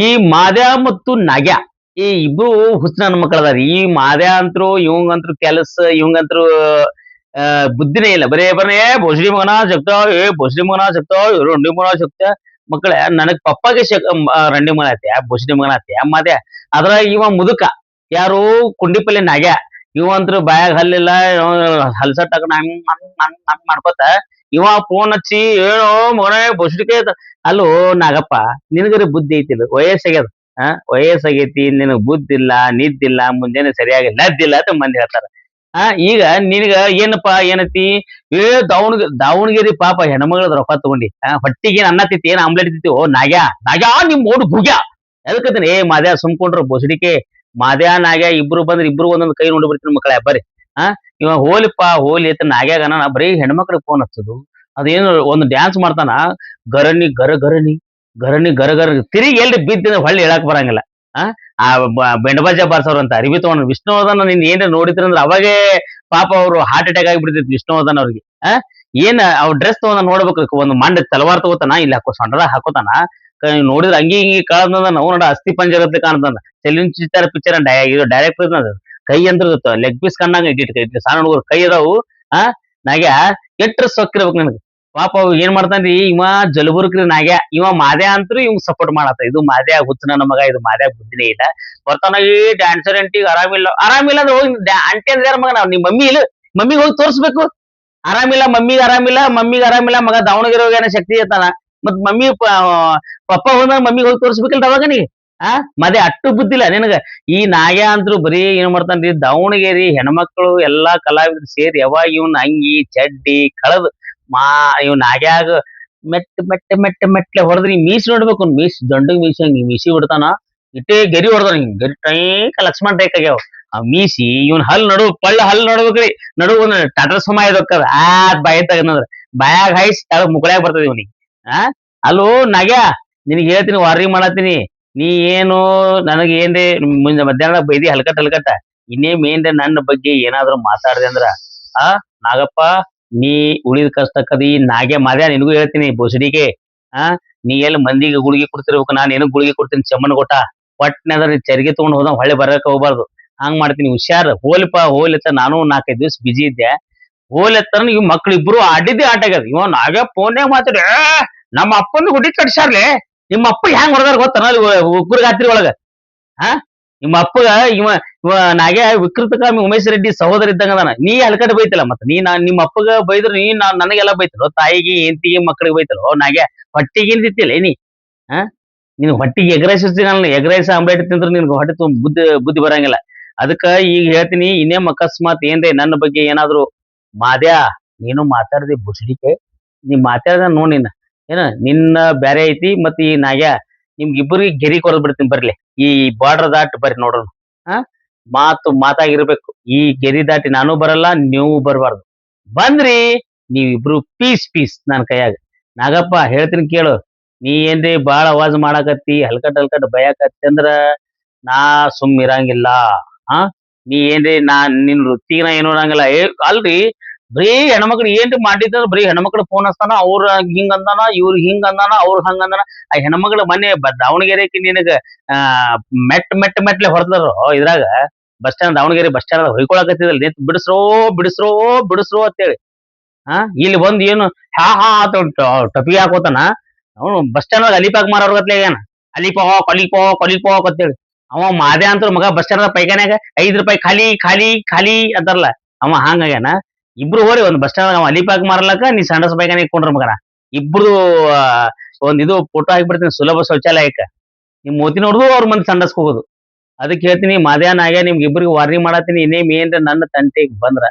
ಈ ಮಾದ್ಯ ಮತ್ತು ನಾಗ್ಯ ಈ ಇಬ್ರು ಹುಚ್ಚ ನನ್ನ ಮಕ್ಕಳ ಅದಾರಿ. ಈ ಮಾದ್ಯ ಅಂತರು ಇವಂಗಂತ್ರು ಕೆಲಸ ಇವಂಗಂತ್ರು ಬುದ್ಧಿನೇ ಇಲ್ಲ. ಬರೇ ಭೋಸಡಿ ಮಗನ ಜಗ್ತಾವ, ಭೋಸಡಿ ಮಗನ ಜಗ್ತಾವ, ರಂಡಿ ಮಗನ ಜಗ್ತ ಮಕ್ಕಳ ನನಗ್ ಪಪ್ಪಾಗೆ ರಂಡಿ ಮಗನ ಆತಿ, ಭೋಸಡಿ ಮಗನ ಆತಿ ಮಾದ್ಯ. ಅದ್ರಾಗ ಇವ ಮುದುಕ ಯಾರು ಕುಂಡಿಪಲ್ಲಿ ನಾಗ್ಯ. ಇವಂತ್ರು ಬಾಯಾಗ ಹಲ್ಲಿಲ್ಲ, ಹಲ್ಸಟ್ ಹಾಕೊಂಡ್ ಹಂಗ್ ಮಾಡ್ಕೋತ ಇವ ಫೋನ್ ಹಚ್ಚಿ ಏನೋ ಮಗನೇ ಭೋಸಡಿಕೆ ಅಲ್ಲೋ ನಾಗಪ್ಪ, ನಿನಗರ ಬುದ್ಧಿ ಐತಿಲ್ಲ, ವಯಸ್ಸಾಗ್ಯದ. ವಯಸ್ಸಾಗೈತಿ, ನಿನಗ್ ಬುದ್ಧಿಲ್ಲ, ನಿದ್ದಿಲ್ಲ, ಮುಂಜಾನೆ ಸರಿಯಾಗಿ ಲದ್ದಿಲ್ಲ ಅಂತ ಮಂದಿ ಹೇಳ್ತಾರ. ಈಗ ನಿನಗ ಏನಪ್ಪಾ ಏನತಿ, ಏ ದಾವಣಗೆರೆ ಪಾಪ ಹೆಣ್ಮಗಳದ ರೊಕ್ಕ ತಗೊಂಡಿ ಹೊಟ್ಟಿಗೆ ಏನ್ ಅನ್ನ ತಿತ್ತಿ, ಏನ್ ಆಮ್ಲೆಟ್ ತಿತ್ತಿ. ಓ ನಾಗ್ಯಾ ನಿಮ್ ಓಡ್ ಭುಗ್ಯ ಎದಕ್ಕಂತಾನೆ. ಮಾದ್ಯ ಸುಮ್ಕೊಂಡ್ರು ಬೋಸಡಿಕೆ. ಮಾದ್ಯ ನಾಗ್ಯ ಇಬ್ರು ಬಂದ್ರೆ ಇಬ್ರು ಒಂದೊಂದ್ ಕೈ ನೋಡಿ ಬಿಡ್ತೀನಿ ಮಕ್ಕಳ ಬರ್ರಿ. ಇವ ಹೋಲಿ ಅಂತ ನಾಗ್ಯಾಗ ಬರೀ ಹೆಣ್ಮಕ್ಳಿಗೆ ಫೋನ್ ಹಚ್ಚೋದು. ಅದೇನು ಒಂದು ಡ್ಯಾನ್ಸ್ ಮಾಡ್ತಾನ, ಗರಣಿ ಗರ ಗರಣಿ ಗರಣಿ ಗರ ಗರ ತಿರುಗಿ ಎಲ್ರಿ ಬಿದ್ದ ಹೊಳ್ಳಿ ಹೇಳಕ್ ಬರಂಗಿಲ್ಲ. ಆ ಬೆಂಡಬಾಜ ಬಾರ್ಸವ್ರ ಅಂತ ಅರಿವಿ ತಗೊಂಡ್ ವಿಷ್ಣುವರ್ಧನ್ ನಿನ್ ಏನ್ರ ನೋಡಿದ್ರಿ ಅಂದ್ರೆ ಅವಾಗೇ ಪಾಪ ಅವ್ರು ಹಾರ್ಟ್ ಅಟ್ಯಾಕ್ ಆಗಿಬಿಡ್ತೈತಿ ವಿಷ್ಣುವರ್ಧನ್ ಅವ್ರಿಗೆ. ಏನ್ ಅವ್ರ ಡ್ರೆಸ್ ತಗೊಂಡ ನೋಡ್ಬೇಕು, ಒಂದು ಮಂಡ ತಲವಾರ್ ತಗೋತಾನ, ಇಲ್ಲಿ ಸೊಂಡದಾಗ ಹಾಕೋತಾನ. ನೋಡಿದ್ರೆ ಅಂಗಿ ಹಿಂಗಿ ಕಳದ ನಾವು ನೋಡ ಅಸ್ಥಿ ಪಂಜರತ್ತೆ ಕಾಣ್ತದ. ಚಲನಚಿತ್ರ ಪಿಕ್ಚರ್ ಡೈರೆಕ್ಟರ್ ಕೈ ಅಂತ ಲೆಗ್ ಪೀಸ್ ಕಣ್ಣಾಗ ಇಟ್ಟಿಟ್ಟು ಸಣ್ಣ ಹುಡುಗರು ಕೈ ಅದಾವು. ನಾಗ್ಯ ಎಟ್ರ ಸೊಕ್ಕಿರ್ಬೇಕು ನನಗೆ. ಪಾಪ ಅವ್ ಏನ್ ಮಾಡ್ತಾನ್ರಿ ಇವ ಜಲಬುರ್ಕ್ರಿ ನಾಗ್ಯ. ಇವ ಮಾದ್ಯ ಅಂತೂ ಇವ್ ಸಪೋರ್ಟ್ ಮಾಡತ್ತ. ಇದು ಮಾದ್ಯ ಹುಚ್ಚ ನನ್ನ ಮಗ, ಇದು ಮಾದ್ಯ ಬುದ್ಧಿನೇ ಇಲ್ಲ. ಬರ್ತಾನ ಈ ಡ್ಯಾನ್ಸರ್ ಅಂಟಿಗೆ ಆರಾಮಿಲ್ಲ ಅಂದ್ರೆ ಹೋಗಿ ಅಂಟಿ ಅಂದ್ರೆ ಯಾರ ಮಗ ನಾವ್ ನಿಮ್ ಮಮ್ಮಿ ಇಲ್ಲ, ಮಮ್ಮಿಗೆ ಹೋಗಿ ತೋರ್ಸ್ಬೇಕು. ಮಮ್ಮಿಗೆ ಆರಾಮಿಲ್ಲ ಮಗ ದಾವಣಗೆರೆ ಹೋಗ್ಯಾನ ಶಕ್ತಿ ಇರ್ತಾನ. ಮತ್ ಮಮ್ಮಿ ಪಪ್ಪ ಹೋದಾಗ ಮಮ್ಮಿಗೆ ಹೋಗಿ ತೋರ್ಸ್ಬೇಕಿಲ್ಲ ಅವಾಗ ನೀ. ಮಾದ್ಯ ಅಟ್ಟು ಬುದ್ಧಿಲ್ಲ ನಿನಗ. ಈ ನಾಗ್ಯ ಅಂತೂ ಬರೀ ಏನ್ ಮಾಡ್ತಾನ್ರಿ, ದಾವಣಗೆರೆ ಹೆಣ್ಮಕ್ಳು ಎಲ್ಲಾ ಕಲಾವಿದ್ರು ಸೇರಿ ಯಾವಾಗ ಇವ್ನ ಅಂಗಿ ಚಡ್ಡಿ ಕಳದ್ ಇವ್ ನಾಗ್ಯಾಗ ಮೆಟ್ಲೆ ಹೊಡೆದ್ರಿ. ಮೀಸಿ ನೋಡ್ಬೇಕು, ಮೀಸ್ ದಂಡಗ್ ಮೀಸಿ ಹಂಗಿ ಮೀಸಿ ಬಿಡ್ತಾನ. ಇಟ್ಟೇ ಗೆರಿ ಹೊಡೆದ ಗೆರಿ ಟೈಕ ಲಕ್ಷ್ಮಣ್ ಟೈಕ್ ಆಗ್ಯಾವ ಮೀಸಿ. ಇವನ್ ಹಲ್ ನೋಡ್ಬೇಕ್ರಿ, ನಡು ಒಂದ್ ಟಾಟಾ ಸುಮ ಇದಕ್ಕದ ಬಾಯಿ ತಗನಂದ್ರ ಬಾಯಾಗ ಹಾಯ್ಸಿ ತಳಗ್ ಮುಕ್ಕಳ್ಯಾಗ ಬರ್ತದ ಇವ್ನಿಗೆ. ಅಲ್ಲೋ ನಾಗ್ಯ, ನಿನಗ್ ಹೇಳ್ತೀನಿ, ವಾರ್ನಿಂಗ್ ಮಾಡತ್ತೀನಿ. ನೀ ಏನು ನನಗ ಏನ್ರಿ ಮುಂಜೆ ಮಧ್ಯಾಹ್ನ ಬೈದಿ ಹಲ್ಕಟ್ಟ ಇನ್ನೇಮ್ ಏನ್ರಿ ನನ್ನ ಬಗ್ಗೆ ಏನಾದ್ರು ಮಾತಾಡ್ದೆ ಅಂದ್ರ ನಾಗಪ್ಪ ನೀ ಉಳಿದ ಕಷ್ಟಕ್ಕದಿ. ನಾಗ್ಯ ಮಾದ್ಯ ನಿನಗೂ ಹೇಳ್ತೀನಿ ಬೋಸಡಿಗೆ. ನೀ ಎಲ್ಲಿ ಮಂದಿಗೆ ಗುಳಿಗೆ ಕೊಡ್ತಿರ್ಬೇಕು, ನಾನು ಏನಕ್ ಗುಳಿಗೆ ಕೊಡ್ತೀನಿ ಚಮ್ಮನ್ ಕೊಟ್ಟ. ಒಟ್ನಾದ್ರ ಚರಿಗೆ ತಗೊಂಡ್ ಹೋದ ಹೊಳ್ಳಿ ಬರಕ್ ಹೋಗ್ಬಾರ್ದು. ಹಂಗ್ ಮಾಡ್ತೀನಿ, ಹುಷಾರ್. ಹೋಲಿತ್ತ ನಾನು 4-5 ದಿವಸ ಬಿಜಿ ಇದ್ದೆ. ಹೋಲೆತ್ತ ಇವ್ ಮಕ್ಳು ಇಬ್ರು ಆಡಿದ್ದೆ ಆಟ ಆಗ್ಯದ. ಇವ ನಾಗ್ಯ ಫೋನ್ಯಾಗ ಮಾತಾಡಿ ನಮ್ಮ ಅಪ್ಪಂದು ಗುಡಿ ಕಟ್ಸಾರ್ಲೆ, ನಿಮ್ಮ ಅಪ್ಪ ಹೆಂಗ್ ಹೊಡೆದಾರ ಗೊತ್ತಾನ ಉಗ್ರ ಗಾತ್ರಿ ಒಳಗ. ನಿಮ್ಮ ಅಪ್ಪಗ ಇವ ನಾಗ್ಯ ವಿಕೃತಕಾಮಿ ಉಮೇಶ್ ರೆಡ್ಡಿ ಸಹೋದರ ಇದ್ದಂಗ ಅದಾನ. ನೀ ಹಲ್ಕಟ್ ಬೈತಿಲ್ಲ ಮತ್ತ ನೀ ನಿಮ್ಮ ಅಪ್ಪಗ ಬೈದ್ರ ನೀ ನನಗೆಲ್ಲ ಬೈತಲೋ, ತಾಯಿಗೆ ಹೆಂಡತಿಗೆ ಮಕ್ಕಳಿಗೆ ಬೈತಲೋ. ನಾಗ್ಯ ಹೊಟ್ಟಿಗೆ ತಿಂತಿಲ್ಲ ನೀ. ನಿನ್ ಹೊಟ್ಟಿಗೆ ಎಗ್ರೈಸ್ ಆಮ್ಲೆಟ್ ತಿಂದ್ರೆ ನಿನ್ಗೆ ಹೊಟ್ಟೆ ತುಂಬ ಬುದ್ಧಿ ಬರಂಗಿಲ್ಲ. ಅದಕ್ಕ ಈಗ ಹೇಳ್ತೀನಿ, ಇನ್ನೇಮ್ ಅಕಸ್ಮಾತ್ ಏನ್ರಿ ನನ್ನ ಬಗ್ಗೆ ಏನಾದ್ರು ಮಾದ್ಯ ನೀನು ಮಾತಾಡ್ದಿ ಬುಸಡಿಕೆ, ನೀ ಮಾತಾಡ್ದ ನೋಡ್ ನಿನ್ನ ಬ್ಯಾರೆ ಐತಿ. ಮತ್ ಈ ನಾಗ್ಯ ನಿಮ್ಗಿಬ್ಬರಿಗೆ ಗೆರಿ ಕೊರದ್ ಬಿಡ್ತೀನಿ ಬರ್ಲಿ. ಈ ಬಾರ್ಡರ್ ದಾಟ್ ಬರ್ರಿ ನೋಡೋಣ. ಮಾತಾಗಿರ್ಬೇಕು. ಈ ಗೆರಿ ದಾಟಿ ನಾನು ಬರಲ್ಲ, ನೀವು ಬರಬಾರ್ದು. ಬಂದ್ರಿ ನೀವಿಬ್ರು ಪೀಸ್ ನನ್ ಕೈಯಾಗ. ನಾಗಪ್ಪ ಹೇಳ್ತೀನಿ ಕೇಳು, ನೀ ಏನ್ರಿ ಬಾಳ ಅವಾಜ್ ಮಾಡಾಕತ್ತಿ, ಹಲ್ಕಟ್ ಬಯಾಕತ್ತಿ ಅಂದ್ರ ನಾ ಸುಮ್ ಇರಂಗಿಲ್ಲ. ನೀ ಏನ್ರಿ ನಿನ್ ವೃತ್ತಿನ ಏನು ಅನ್ನಂಗಿಲ್ಲ. ಅಲ್ರಿ ಬರೀ ಹೆಣ್ಮಕ್ಳು ಏನ್ರಿ ಮಾಡಿದ್ರ ಬರೀ ಹೆಣ್ಮಕ್ಳು ಫೋನ್ ಹಚ್ತಾನ, ಅವ್ರ ಹಿಂಗ ಅಂದಾನ, ಇವ್ರ ಹಿಂಗ ಅಂದಾನ, ಅವ್ರ ಹಂಗ ಅಂದಾನ. ಆ ಹೆಣ್ಮಕ್ಳು ಮೊನ್ನೆ ದಾವಣಗೆರೆಗೆ ನಿನಗ ಮೆಟ್ಲೆ ಹೊಡೆದ್ರು ಇದ್ರಾಗ bus stand, Davanagere bus stand ಹೊಯ್ಕೊಳಕತ್ತಿದಲ್ ನಿಂತ್ ಬಿಡಿಸ್ರೋ ಅಂತೇಳಿ. ಇಲ್ಲಿ ಬಂದ್ ಏನು ಟಪಿಗೆ ಹಾಕೋತಾನ. ಅವನು ಬಸ್ ಸ್ಟ್ಯಾಂಡ್ ಒಳಗೆ ಅಲಿಪಾಕ್ ಮಾರೋರ್ಗತ್ಲೆ ಏನ ಅಲಿಪೋ ಅಂತೇಳಿ. ಅವ ಮಾದ್ಯ ಅಂತ ಮಗ ಬಸ್ ಸ್ಟ್ಯಾಂಡ್ ಪೈಖಾನ್ಯಾಗ ₹5 ಖಾಲಿ ಅಂತಾರಲ್ಲ, ಅವ ಹಂಗಾಗ್ಯಾನ. ಇಬ್ರು ಹೋರಿ ಒಂದ್ ಬಸ್ ಸ್ಟ್ಯಾಂಡ್ ಅವ ಅಲಿಪಾಕ್ ಮಾರಲಕ್ಕ, ನೀ ಸಂಡಸ್ ಪೈಖಾನೆ ಇಟ್ಕೊಂಡ್ರ ಮಗನ. ಇಬ್ರು ಒಂದ್ ಇದು ಫೋಟೋ ಹಾಕ್ಬಿಡ್ತೀನಿ ಸುಲಭ ಶೌಚಾಲಯಕ್ಕ. ನಿಮ್ ಮೂತಿ ನೋಡುದು ಅವ್ರ ಮಂದಿ ಸಂಡಸ್ಕ ಹೋಗೋದು. ಅದಕ್ಕೆ ಹೇಳ್ತೀನಿ ಮಾದ್ಯ ನಾಗ್ಯ ನಿಮ್ಗೆ ಇಬ್ರಿಗೆ ವಾರ್ನಿಂಗ್ ಮಾಡತ್ತೀನಿ. ಇನ್ನೇಮ್ ಏನ್ರ ನನ್ನ ತಂಟೆಗ್ ಬಂದ್ರ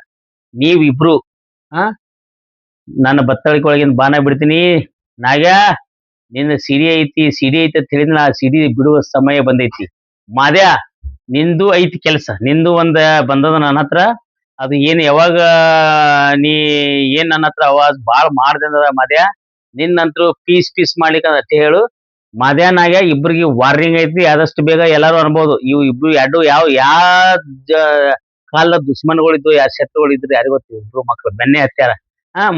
ನೀವ್ ಇಬ್ರು ನನ್ನ ಬತ್ತಳಿಕೆ ಒಳಗಿಂದ ಬಾನ ಬಿಡ್ತೀನಿ. ನಾಗ್ಯ ನಿನ್ನ ಸಿಡಿ ಐತಿ ಅಂತ ಹೇಳಿದ್ರೆ ಆ ಸಿಡಿ ಬಿಡುವ ಸಮಯ ಬಂದೈತಿ. ಮಾದ್ಯ ನಿಂದು ಐತಿ ಕೆಲ್ಸ, ನಿಂದು ಒಂದ್ ಬಂದದ ನನ್ನ ಹತ್ರ. ಅದು ಏನ್ ಯಾವಾಗ ನೀ ಏನ್ ನನ್ನ ಹತ್ರ ಅವಾಜ್ ಬಾಳ್ ಮಾಡ್ದೆ ಅಂದ್ರ ಮಾದ್ಯ ನಿನ್ನಂತ್ರು ಪೀಸ್ ಮಾಡ್ಲಿಕ್ಕೆ ಅಷ್ಟೇ ಹೇಳು. ಮಾದ್ಯ ನಾಗ್ಯ ಇಬ್ರಿಗೆ ವಾರ್ನಿಂಗ್ ಐತಿ. ಆದಷ್ಟು ಬೇಗ ಎಲ್ಲಾರು ಅನ್ಬೋದು ಇವ್ ಇಬ್ರು ಎರಡು ಯಾವ ಕಾಲದ ದುಶ್ಮನ್ಗಳಿದ್ದು, ಯಾವ ಶತ್ರುಗಳಿದ್ರು ಯಾರಿಗ್ ಗೊತ್ತು. ಇಬ್ರು ಮಕ್ಳು ಬೆನ್ನೆ ಹತ್ಯಾರ.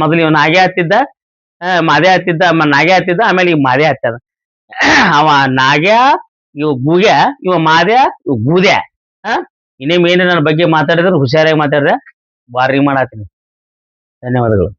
ಮೊದಲು ಇವ್ ನಾಗ್ಯ ಹತ್ತಿದ್ದ, ಮಾದ್ಯ ಹತ್ತಿದ್ದ, ನಾಗ್ಯ ಹತ್ತಿದ್ದ, ಆಮೇಲೆ ಈಗ ಮಾದ್ಯ ಹತ್ಯಾದ. ಅವ ನಾಗ್ಯ ಇವ ಗೂಗ್ಯ, ಇವ ಮಾದ್ಯ, ಇವ ಗೂದ್ಯ. ಹಾ ಇನ್ನೇಮ್ ಏನ್ರ ನನ್ನ ಬಗ್ಗೆ ಮಾತಾಡಿದ್ರೆ ಹುಷಾರಾಗಿ ಮಾತಾಡ್ರೆ ಬಾರಿ ಮಾಡಾತೀನಿ. ಧನ್ಯವಾದಗಳು.